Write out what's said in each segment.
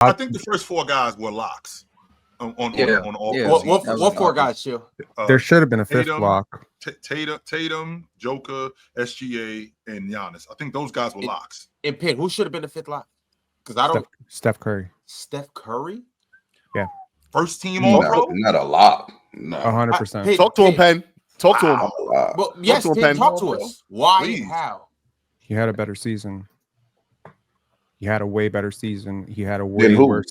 I think the first four guys were locks on all. Yeah. What four guys, Chill? There should have been a fifth lock. Tatum, Joker, SGA, and Giannis. I think those guys were locks. And Penn, who should have been the fifth lock? Because I don't. Steph Curry. Steph Curry? Yeah. First team All Pro? Not a lock. No. 100%. Talk to him, Penn. Talk to him. Well, yes, talk to us. Why and how? He had a better season. He had a way better season. He had a way worse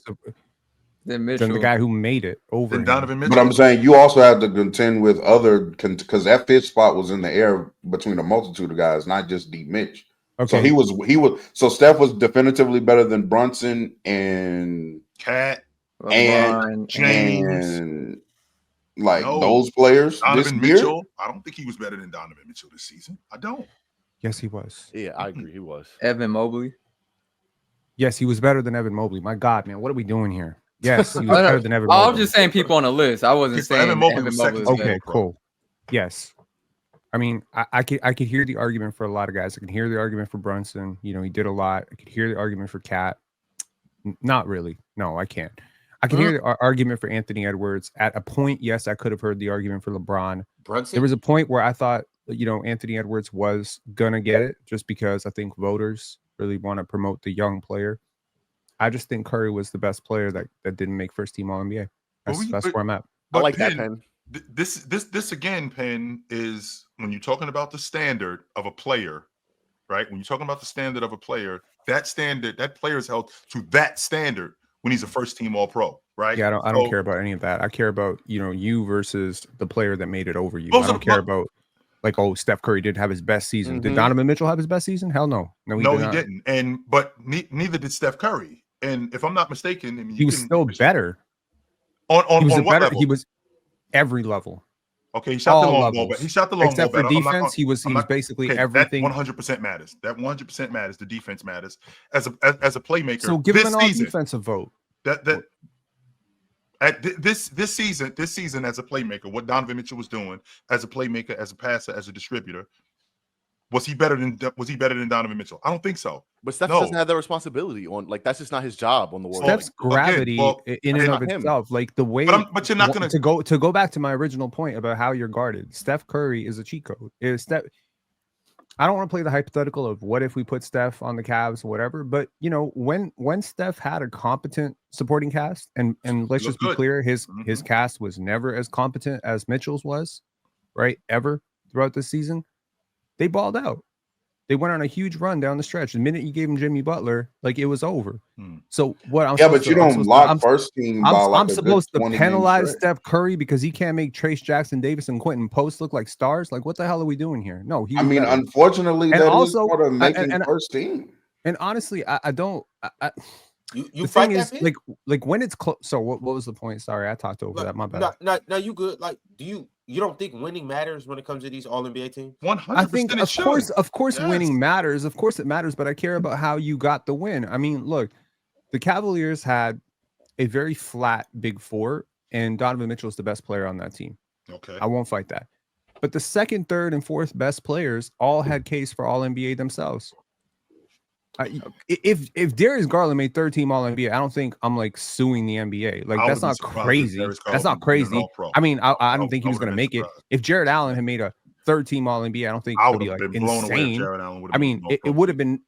than the guy who made it over than Donovan Mitchell. But I'm saying you also have to contend with other because that fifth spot was in the air between a multitude of guys, not just D Mitch. Okay. So he was so Steph was definitively better than Brunson and Cat and James and those players. Donovan Mitchell. I don't think he was better than Donovan Mitchell this season. I don't. Yes, he was. Yeah, I agree. He was. Evan Mobley. Yes, he was better than Evan Mobley. My God, man, what are we doing here? Yes, he was better than Evan Mobley. I was just saying people on the list. I wasn't saying Evan Mobley. Okay, cool. Yes. I mean, I could hear the argument for a lot of guys. I can hear the argument for Brunson. You know, he did a lot. I could hear the argument for Cat. Not really. No, I can't. I can hear the argument for Anthony Edwards. At a point, yes, I could have heard the argument for LeBron. Brunson? There was a point where I thought, Anthony Edwards was going to get it just because I think voters really want to promote the young player. I just think Curry was the best player that didn't make first team All NBA. That's where I'm at. I like that, Penn. This again, Penn, is when you're talking about the standard of a player, right? When you're talking about the standard of a player, that player is held to that standard when he's a first team All Pro, right? Yeah, I don't care about any of that. I care about you versus the player that made it over you. I don't care about Steph Curry didn't have his best season. Mm-hmm. Did Donovan Mitchell have his best season? Hell no. He didn't. But neither did Steph Curry. And if I'm not mistaken, he was still better. On what level? He was every level. Okay, he shot the long ball, but he shot the long ball. Except for defense, he was basically everything. That 100% matters. That 100% matters. The defense matters as a playmaker. So give him an all-defensive vote. This season as a playmaker, what Donovan Mitchell was doing as a playmaker, as a passer, as a distributor, was he better than Donovan Mitchell? I don't think so. But Steph doesn't have that responsibility that's just not his job on the Warriors. Steph's gravity in and of itself, like the way. But you're not going to go back to my original point about how you're guarded. Steph Curry is a cheat code. I don't want to play the hypothetical of what if we put Steph on the Cavs or whatever, but when Steph had a competent supporting cast, and let's just be clear, his cast was never as competent as Mitchell's was, right? Ever throughout the season. They balled out. They went on a huge run down the stretch. The minute you gave him Jimmy Butler, it was over. So what I'm but you don't lock first team. I'm supposed to penalize Steph Curry because he can't make Trace Jackson Davis and Quentin Post look like stars. Like, what the hell are we doing here? No, unfortunately, that is part of making first team. And honestly, I don't. You fight that is, like when it's close. So what was the point? Sorry, I talked over that. My bad. No, you good. Like, you don't think winning matters when it comes to these All NBA teams? 100%. I think of course, winning matters. Of course, it matters. But I care about how you got the win. I mean, look, the Cavaliers had a very flat big four, and Donovan Mitchell is the best player on that team. Okay, I won't fight that. But the second, third, and fourth best players all had case for All NBA themselves. If Darius Garland made third team All NBA, I don't think I'm suing the NBA. That's not crazy. That's not crazy. I mean, I don't think he was going to make it. If Jared Allen had made a third team All NBA, I don't think it would be insane. I mean, it would have been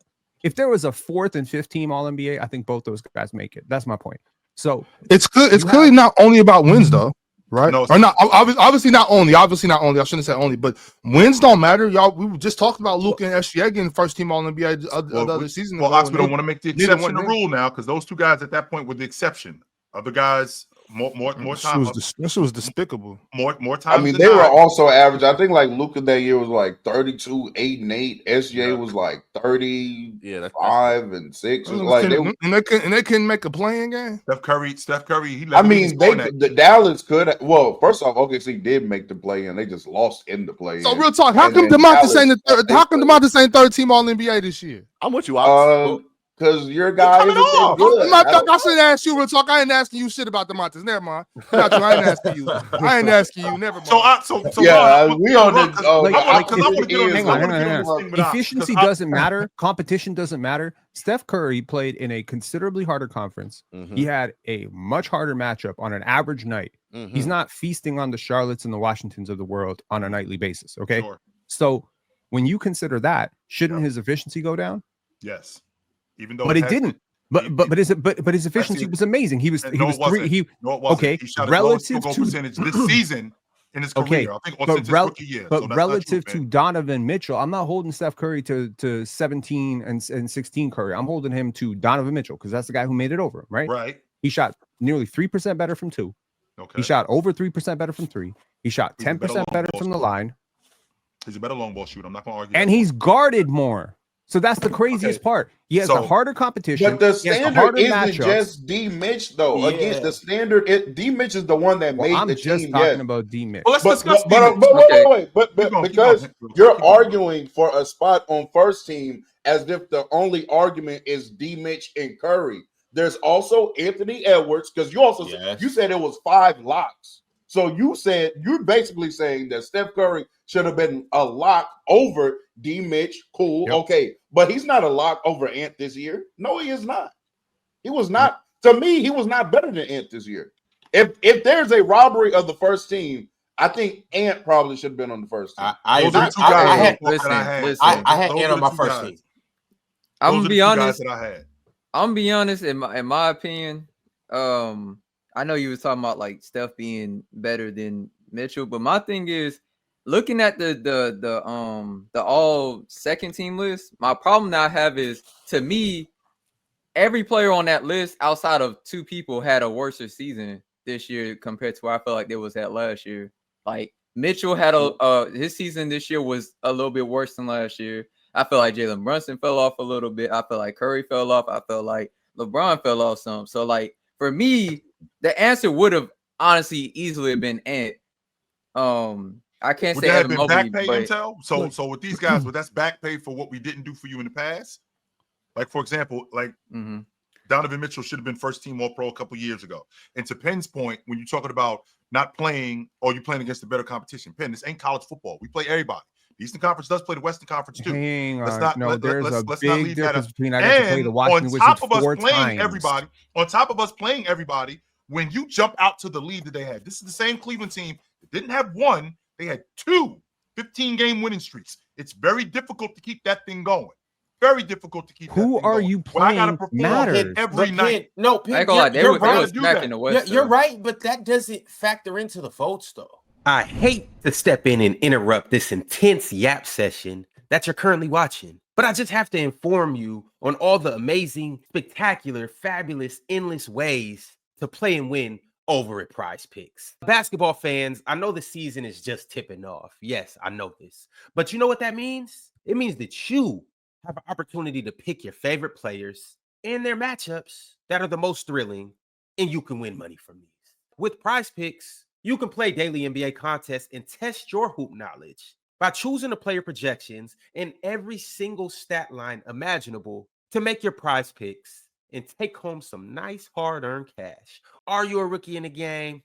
if there was a fourth and fifth team All NBA. I think both those guys make it. That's my point. So it's good. It's clearly not only about wins, though. Right? No, or not? Obviously not only. Obviously not only. I shouldn't say only, but wins don't matter, y'all. We just talked about Luka and SGA getting first team All NBA the other season. Well, Oxford don't want to make the exception the rule now because those two guys at that point were the exception. Other guys, more time. This was despicable. More time. I mean, they were also average. I think Luka that year was 32, 8 and 8. SGA was 35 and 6. They couldn't make a playing game. Steph Curry. The Dallas could. Well, first off, OKC did make the play, and they just lost in the play. So real talk, how come DeMontis ain't third team All NBA this year? I'm with you. because your guy isn't that good. I shouldn't ask you real talk. I ain't asking you shit about the Montes. Never mind. I ain't asking you. I ain't asking you. Never mind. We on the hang on. Efficiency doesn't matter. Competition doesn't matter. Steph Curry played in a considerably harder conference. He had a much harder matchup on an average night. He's not feasting on the Charlottes and the Washingtons of the world on a nightly basis. Okay. Sure. So when you consider that, shouldn't his efficiency go down? Yes. Even though, but it didn't. But his efficiency was amazing. He was three. He shot relative to percentage this season in his career. I think since his rookie year. But relative to Donovan Mitchell, I'm not holding Steph Curry to 17 and 16 Curry. I'm holding him to Donovan Mitchell because that's the guy who made it over him, right? Right. He shot nearly 3% better from 2. Okay. He shot over 3% better from 3. He shot 10% better from the line. He's a better long ball shooter. I'm not going to argue. And he's guarded more. So that's the craziest part. He has a harder competition. But the standard isn't just D. Mitch, though. Yeah. Again, the standard, D. Mitch is the one that made the team. I'm just talking about D. Mitch. Well, let's discuss But because you're arguing for a spot on first team as if the only argument is D. Mitch and Curry. There's also Anthony Edwards, because you also you said it was 5 locks. So you're basically saying that Steph Curry should have been a lock over D. Mitch. Cool. Yep. Okay. But he's not a lock over Ant this year. No, he is not. He was not. To me, he was not better than Ant this year. If there's a robbery of the first team, I think Ant probably should have been on the first team. I had Ant on my first team. I'm gonna be honest. I'm gonna be honest. In my opinion, I know you was talking about like Steph being better than Mitchell, but my thing is looking at the all second team list. My problem that I have is, to me, every player on that list outside of 2 people had a worse season this year compared to where I felt like they was at last year. Like Mitchell had his season this year was a little bit worse than last year. I feel like Jalen Brunson fell off a little bit. I feel like Curry fell off. I felt like LeBron fell off some. So like for me, the answer would have honestly easily been Ant. I can't say Evan Mobley, back pay intel. So with these guys, that's back pay for what we didn't do for you in the past. Like for example, Donovan Mitchell should have been first team All Pro a couple years ago. And to Penn's point, when you're talking about not playing or you're playing against the better competition, Penn, this ain't college football. We play everybody. The Eastern Conference does play the Western Conference too. There's a big difference between I got to play the Washington Wizards on top of us playing everybody, when you jump out to the lead that they had, this is the same Cleveland team that didn't have 1, they had 2 15-game winning streaks. It's very difficult to keep that thing going. Very difficult to keep. Who are you playing? Matters every night. You're right, but that doesn't factor into the votes, though. I hate to step in and interrupt this intense yap session that you're currently watching, but I just have to inform you on all the amazing, spectacular, fabulous, endless ways to play and win over at Prize Picks. Basketball fans, I know the season is just tipping off. Yes, I know this. But you know what that means? It means that you have an opportunity to pick your favorite players and their matchups that are the most thrilling, and you can win money from these. With Prize Picks, you can play daily NBA contests and test your hoop knowledge by choosing the player projections and every single stat line imaginable to make your Prize Picks and take home some nice hard-earned cash. Are you a rookie in the game?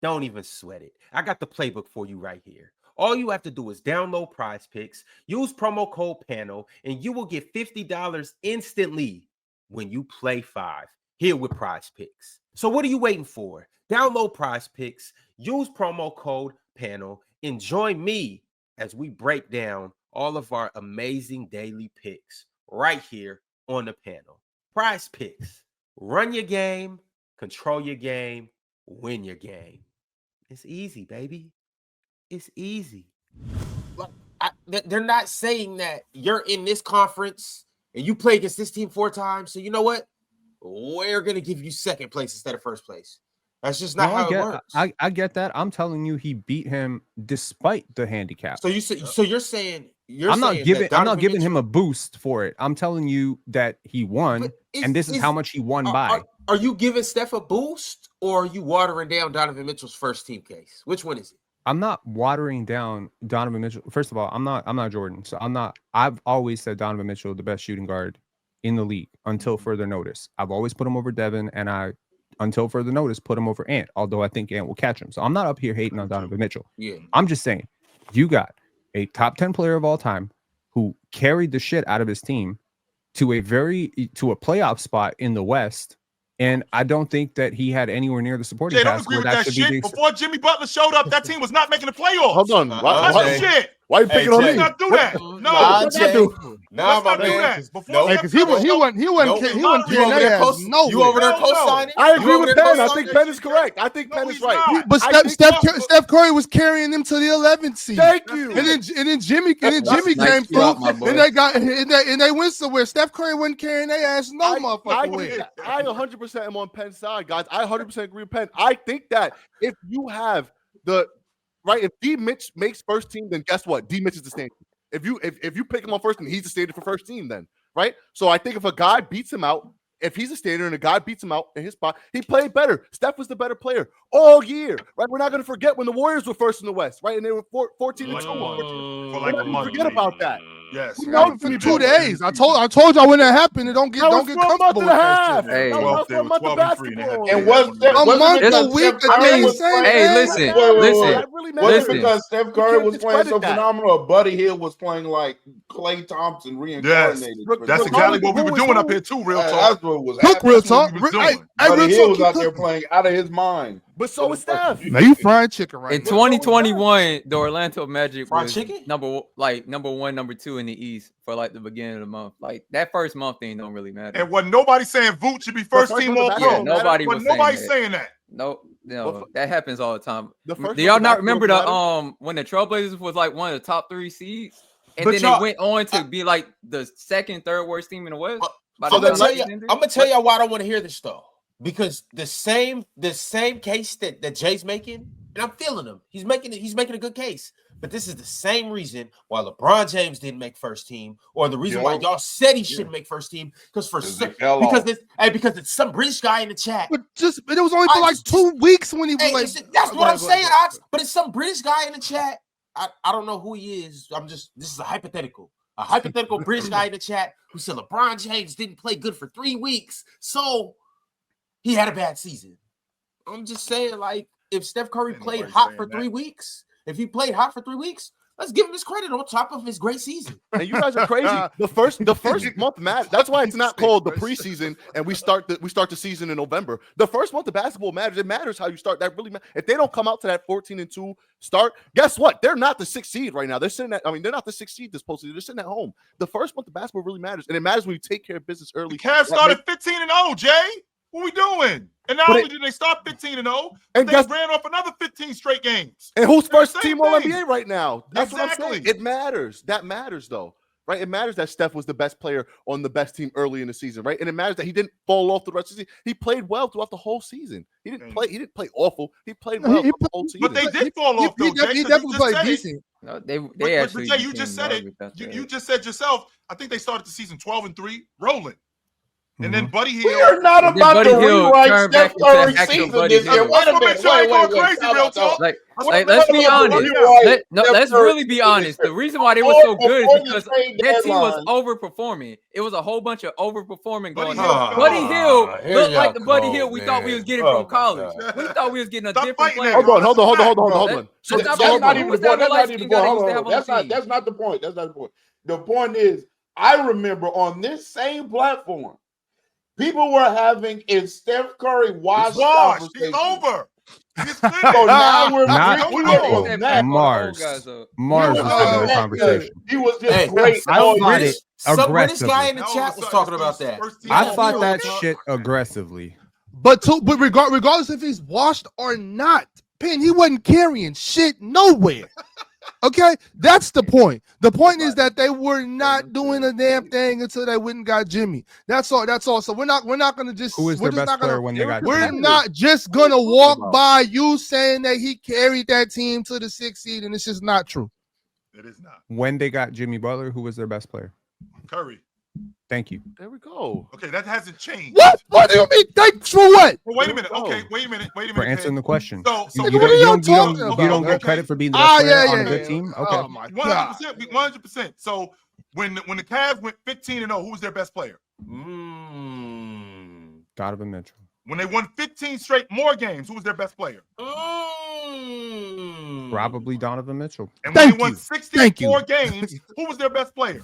Don't even sweat it. I got the playbook for you right here. All you have to do is download Prize Picks, use promo code PANEL, and you will get $50 instantly when you play 5 here with Prize Picks. So what are you waiting for? Download Prize Picks, use promo code PANEL, and join me as we break down all of our amazing daily picks right here on the panel. Prize Picks. Run your game, control your game, win your game. It's easy, baby. It's easy. They're not saying that you're in this conference and you play against this team 4 times. So you know what? We're going to give you second place instead of first place. That's just not how it works. I get that. I'm telling you, he beat him despite the handicap. So you're saying I'm not giving him a boost for it. I'm telling you that he won, and this is how much he won by. Are you giving Steph a boost, or are you watering down Donovan Mitchell's first team case? Which one is it? I'm not watering down Donovan Mitchell. First of all, I'm not Jordan. So I've always said Donovan Mitchell, the best shooting guard in the league until further notice. I've always put him over Devin, and until further notice, put him over Ant, although I think Ant will catch him. So I'm not up here hating on Donovan Mitchell. Yeah. I'm just saying, you got a top 10 player of all time who carried the shit out of his team to a playoff spot in the West. And I don't think that he had anywhere near the supporting Don't cast. agree with that shit. Before Jimmy Butler showed up, that team was not making the playoffs. Hold on. Shit. Why are you picking on me? Let's not do that. No, Nah, Jay. Nah, my man. Because he wasn't carrying their ass. No, you over there co-signing? I agree with Penn. I think Penn is correct. I think Penn is right. But Steph Curry was carrying them to the 11th seed. Thank you. And then Jimmy came through, and they went somewhere. Steph Curry wasn't carrying their ass motherfucking way. I 100% am on Penn's side, guys. I 100% agree with Penn. I think that if you have if D Mitch makes first team, then guess what? D Mitch is the standard. If you pick him on first team, he's the standard for first team then, right? So I think if a guy beats him out, if he's a standard and a guy beats him out in his spot, he played better. Steph was the better player all year, right? We're not going to forget when the Warriors were first in the West, right? And they were 14-2. For like a month. Forget about that. Yes. For 2 days. I told y'all when that happened. Don't get comfortable with that shit. Hey, a month of basketball. And was a week. Listen. Was it because Steph Curry was playing so phenomenal, or Buddy Hield was playing like Klay Thompson reincarnated? Yes, that's exactly what we were doing up here too. Real talk. That's what it was. Look, real talk. Buddy Hield was out there playing out of his mind. But so was Steph. Now you frying chicken right in now. 2021, the Orlando Magic Fried was chicken? number 1, number 2 in the East for like the beginning of the month. Like that first month thing don't really matter. And wasn't nobody saying Vooch should be first team all pro. Yeah, nobody was saying that. No, that happens all the time. Do y'all not remember when the Trailblazers was like one of the top 3 seeds, and then they went on to be like the second, third worst team in the West? I'm gonna tell y'all why I don't want to hear this though. Because the same case that Jay's making, and I'm feeling him. He's making a good case. But this is the same reason why LeBron James didn't make first team, or the reason why y'all said he shouldn't make first team. Because it's some British guy in the chat. But it was only for like 2 weeks when he was like. That's what I'm saying, Ox. But it's some British guy in the chat. I don't know who he is. This is a hypothetical. A hypothetical British guy in the chat who said LeBron James didn't play good for 3 weeks. So he had a bad season. I'm just saying, like, if Steph Curry played hot for 3 weeks, let's give him his credit on top of his great season. And you guys are crazy. The first month matters. That's why it's not called the preseason, and we start the season in November. The first month of basketball matters. It matters how you start. That really matters. If they don't come out to that 14-2 start, guess what? They're not the 6th seed right now. They're sitting at. They're not the 6th seed this postseason. They're sitting at home. The first month of basketball really matters, and it matters when you take care of business early. The Cavs started 15-0, Jay. What we doing? And not only did they start 15-0, they ran off another 15 straight games. And who's first team All NBA right now? That's exactly what I'm saying. It matters. That matters, though, right? It matters that Steph was the best player on the best team early in the season, right? And it matters that he didn't fall off the rest of the season. He played well throughout the whole season. He didn't play awful. He played well throughout the whole season. But they did fall off, though. He definitely played decent. No, they actually. Jay, you just said it. You just said yourself. I think they started the season 12-3, rolling. And then Buddy Hield. We are not about to rewrite Steph Curry's season this year. Wait a minute. Let's be honest. Let's really be honest. The reason why they were so good is because their team was overperforming. It was a whole bunch of overperforming going on. Buddy Hield looked like the Buddy Hield we thought we was getting from college. We thought we was getting a different player. Hold on. That's not even the point. That's not the point. The point is, I remember on this same platform, people were having a Steph Curry watch conversation. It's over. So now we're Mars was having the conversation. He was just great. I thought it Some British aggressively. guy in the chat was talking about that. I thought that shit aggressively. But regardless if he's washed or not, Penn, he wasn't carrying shit nowhere. Okay, that's the point. The point is that they were not doing a damn thing until they went and got Jimmy. That's all. So we're not gonna just. Who is their best player when they got Jimmy? We're not just gonna walk by you saying that he carried that team to the 6th seed, and it's just not true. It is not. When they got Jimmy Butler, who was their best player? Curry. Thank you. There we go. Okay, that hasn't changed. What do you mean? Thanks for what? Well, wait a minute. Okay, wait a minute. For answering the question. So you don't get credit for being the best player on a good team? Okay. Oh my God. 100%. So when the Cavs went 15-0, who was their best player? Donovan Mitchell. When they won 15 straight more games, who was their best player? Probably Donovan Mitchell. And when they won 64 games, who was their best player?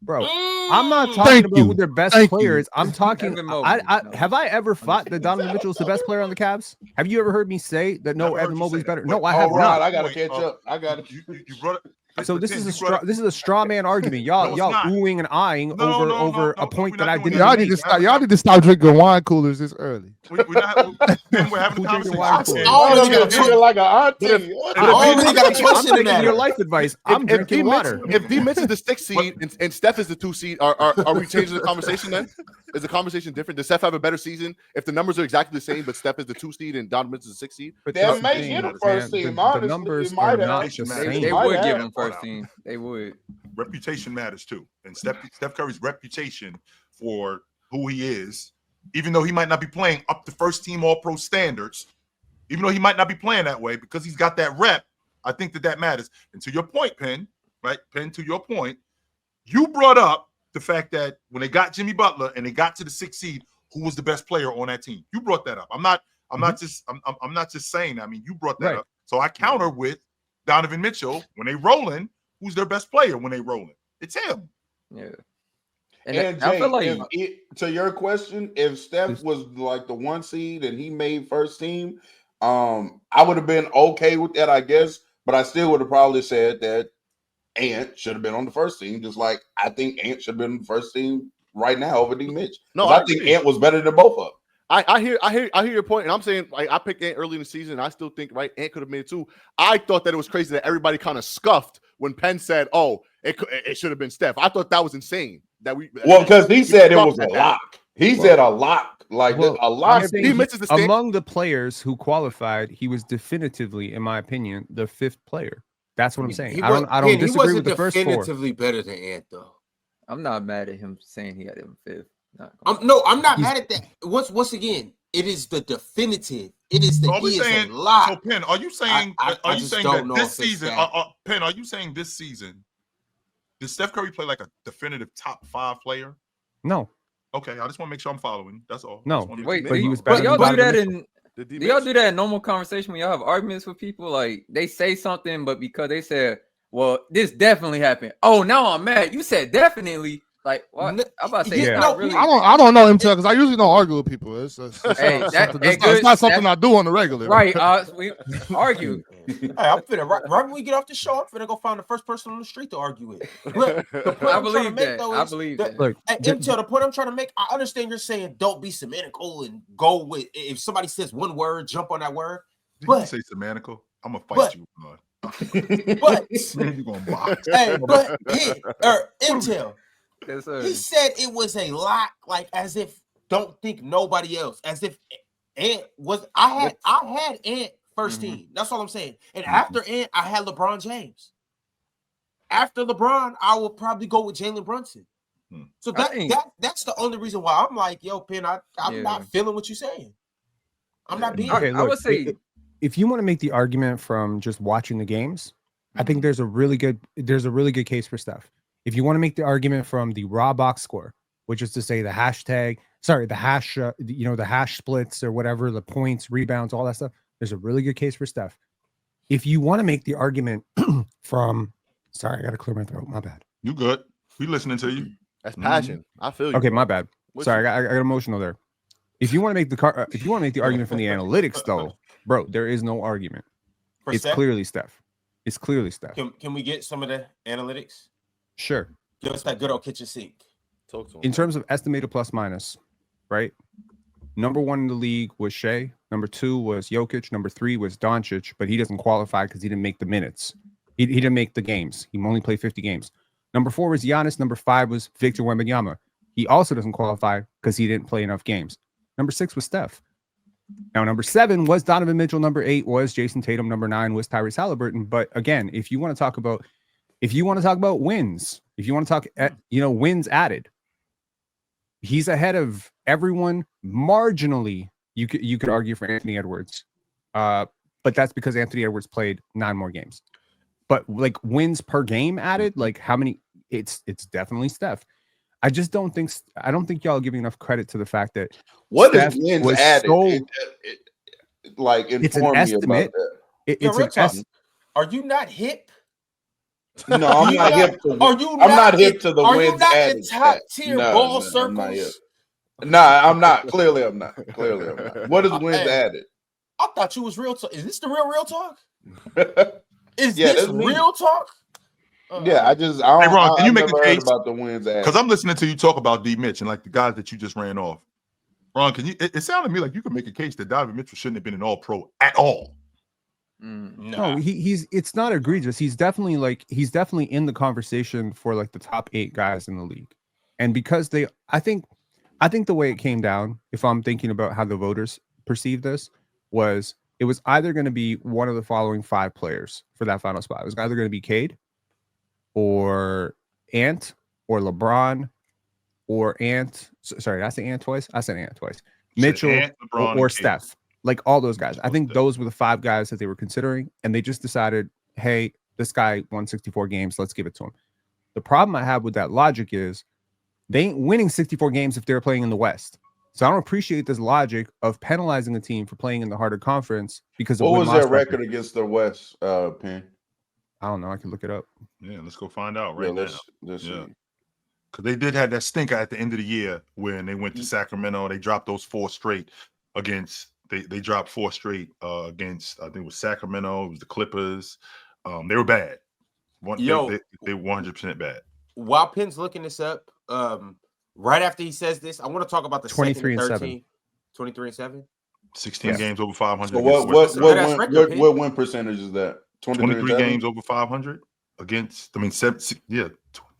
Bro, I'm not talking about who their best player is. I'm talking. Have I ever thought that Donovan Mitchell is the best player on the Cavs? Have you ever heard me say that? No, Evan Mobley's better. No, I have not. I gotta catch up. I got it. You brought it. So this is a straw man argument. Y'all oohing and eyeing over a point that I didn't. Y'all need to stop. Y'all need to stop drinking wine coolers this early. We're having a conversation. Like an auntie. I'm taking your life advice. I'm drinking water. If D Mitch is the 6th seed and Steph is the 2 seed, are we changing the conversation then? Is the conversation different? Does Steph have a better season if the numbers are exactly the same, but Steph is the 2 seed and Donovan Mitch is the 6th seed? But that may get a first team. The numbers are not the same. They would give him first team. They would. Reputation matters too, and Steph Curry's reputation for who he is, even though he might not be playing up to first team All Pro standards, even though he might not be playing that way, because he's got that rep. I think that matters. And to your point, Penn, right? Penn, to your point, you brought up the fact that when they got Jimmy Butler and they got to the 6th seed, who was the best player on that team? You brought that up. I'm not just saying that. I mean, you brought that up. So I counter with Donovan Mitchell. When they rolling, who's their best player when they rolling? It's him. Yeah. And I Jay, feel like to your question, if Steph was like the 1 seed and he made first team, I would have been okay with that, I guess. But I still would have probably said that Ant should have been on the first team, just like I think Ant should have been on the first team right now over D Mitch. No, I think Ant was better than both of them. I hear your point, and I'm saying like I picked Ant early in the season, and I still think Ant could have made it too. I thought that it was crazy that everybody kind of scuffed when Penn said, "Oh, it should have been Steph." I thought that was insane. Because he said it was a lock. He said a lock, like a lock. Among the players who qualified, he was definitively, in my opinion, the 5th player. That's what I'm saying. I don't disagree with the first 4. Definitively better than Ant, though. I'm not mad at him saying he had him 5th. I'm not mad at that. Once again, it is the definitive. It is the saying, lot. So Penn, are you saying that this season? Penn, are you saying this season? Did Steph Curry play like a definitive top 5 player? No. Okay, I just want to make sure I'm following. That's all. No, wait, but he was better. Y'all do that in. Do y'all do that in normal conversation when y'all have arguments with people? Like they say something, but because they said, "Well, this definitely happened." Oh, now I'm mad. You said definitely. Like what? I'm about to say, really. I don't know him because I usually don't argue with people. It's not something I do on the regular. Right? We argue. Hey, I'm finna right when we get off the show, I'm finna go find the first person on the street to argue with. I believe that. I believe that. Look, the point I'm trying to make, I understand you're saying don't be semantical and go with if somebody says one word, jump on that word. Did you say semantical? I'm gonna fight you, bud. But you're gonna box. Hey, but Intel. Yes, sir. He said it was a lock, like as if don't think nobody else, as if Ant was. I had Ant first team. That's all I'm saying. And after Ant, I had LeBron James. After LeBron, I will probably go with Jalen Brunson. So that's the only reason why I'm like, yo, Penn, I'm not feeling what you're saying. I'm not being. Okay, look, I would say if you want to make the argument from just watching the games, I think there's a really good case for Steph. If you want to make the argument from the raw box score, which is to say the hash, the hash splits or whatever, the points, rebounds, all that stuff, there's a really good case for Steph. If you want to make the argument from, sorry, I got to clear my throat. My bad. You good? We listening to you. That's passion. I feel you. Okay, my bad. Sorry, I got emotional there. If you want to make the argument from the analytics, though, bro, there is no argument. It's clearly Steph. It's clearly Steph. Can we get some of the analytics? Sure. Give us that good old kitchen sink. In terms of estimated plus minus, right? Number 1 in the league was Shea. Number 2 was Jokic. Number 3 was Doncic, but he doesn't qualify because he didn't make the minutes. He didn't make the games. He only played 50 games. Number 4 was Giannis. Number 5 was Victor Wembanyama. He also doesn't qualify because he didn't play enough games. Number 6 was Steph. Now, number 7 was Donovan Mitchell. Number 8 was Jason Tatum. Number 9 was Tyrese Halliburton. But again, if you want to talk about wins, if you want to talk, wins added, he's ahead of everyone marginally. You could argue for Anthony Edwards, but that's because Anthony Edwards played 9 more games. But like wins per game added, like how many? It's definitely Steph. I just don't think y'all are giving enough credit to the fact that what Steph is wins was added? so- Like It's an inform me estimate. about that. Yo, It's real an talk. estimate. Are you not hip? No, I'm not hip to. I'm not hip to the Are you wins not added in top stat. tier No, ball I'm not hip. circles? Nah, I'm not. Clearly, I'm not. Clearly, I'm not. What is wins Hey. added? I thought you was real talk. Is this the real talk? Is Yeah, this that's me. real talk? Yeah, I don't. Hey, Ron, can you I've make never a heard case? about the wins added. Because I'm listening to you talk about D. Mitch and like the guys that you just ran off. Ron, can you? It sounded to me like you could make a case that Donovan Mitchell shouldn't have been an All-Pro at all. No, he's it's not egregious. He's definitely in the conversation for like the top 8 guys in the league. And because I think the way it came down, if I'm thinking about how the voters perceive this, was it was either going to be one of the following 5 players for that final spot. It was either going to be Cade or Ant or LeBron or Ant. Sorry, did I say Ant twice? I said Ant twice. Mitchell Ant, LeBron, or and Cade. Steph. Like all those guys. I think those were the 5 guys that they were considering, and they just decided, hey, this guy won 64 games. Let's give it to him. The problem I have with that logic is they ain't winning 64 games if they're playing in the West. So I don't appreciate this logic of penalizing a team for playing in the harder conference because of what was win-loss their record against the West, Penn? I don't know. I can look it up. Yeah, let's go find out right Let's now. see. Because they did have that stinker at the end of the year when they went to Sacramento. They dropped those 4 straight against. They dropped 4 straight against. I think it was Sacramento. It was the Clippers. They were bad. They were 100% bad. While Penn's looking this up, right after he says this, I want to talk about the 23 second and and 7. 23 and 7. 16 games over 500. So what win percentage is that? 23 games over 500 against. I mean, 7. Yeah.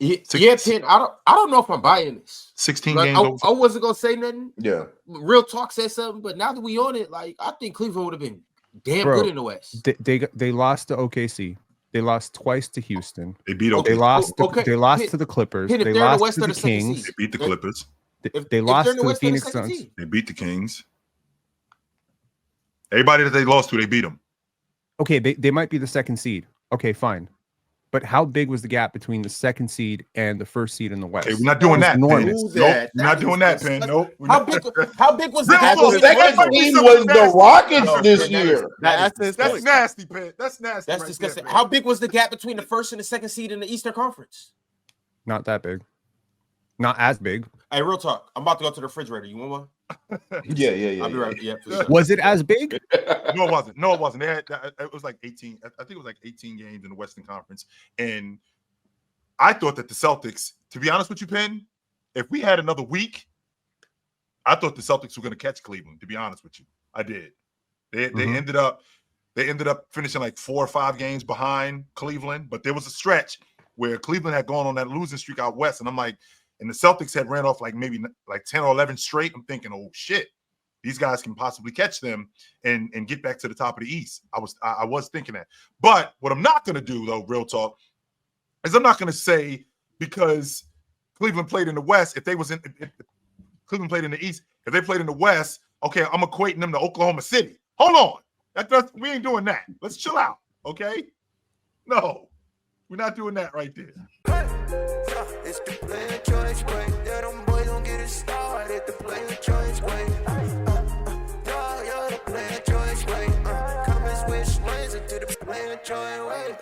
Yeah, Penn. I don't know if I'm buying this. 16 like, games. I wasn't gonna say nothing. Yeah. Real talk said something, but now that we on it, like I think Cleveland would have been damn good in the West. They lost to OKC. They lost twice to Houston. They beat OKC. They lost. They lost to the Clippers. Penn, they lost to the Kings. They beat the Clippers. They lost to the Phoenix Suns. They beat the Kings. Everybody that they lost to, they beat them. Okay, they might be the second seed. Okay, fine. But how big was the gap between the second seed and the first seed in the West? Okay, we're not doing that. Enormous. Nope, we're not doing that, Penn. Nope. How big was the gap? The second team was the Rockets this year. That's nasty, Penn. That's nasty. That's disgusting. How big was the gap between the first and the second seed in the Eastern Conference? Not that big. Not as big. Hey, real talk. I'm about to go to the refrigerator. You want one? Yeah. I'll be right. Yeah. For sure. Was it as big? No, it wasn't. No, it wasn't. It was like 18. I think it was like 18 games in the Western Conference. And I thought that the Celtics, to be honest with you, Penn, if we had another week, I thought the Celtics were going to catch Cleveland, to be honest with you. I did. They ended up finishing like 4 or 5 games behind Cleveland, but there was a stretch where Cleveland had gone on that losing streak out west, and I'm like, and the Celtics had ran off like maybe like 10 or 11 straight. I'm thinking, oh shit, these guys can possibly catch them and get back to the top of the East. I was thinking that. But what I'm not going to do, though, real talk, is I'm not going to say because Cleveland played in the West, if Cleveland played in the East, if they played in the West, okay, I'm equating them to Oklahoma City. Hold on. We ain't doing that. Let's chill out, okay? No, we're not doing that right there. It's the player choice way. Yeah, them boys don't get it started. The player choice way. Yeah, the player choice way. Come and switch lanes into the player choice way.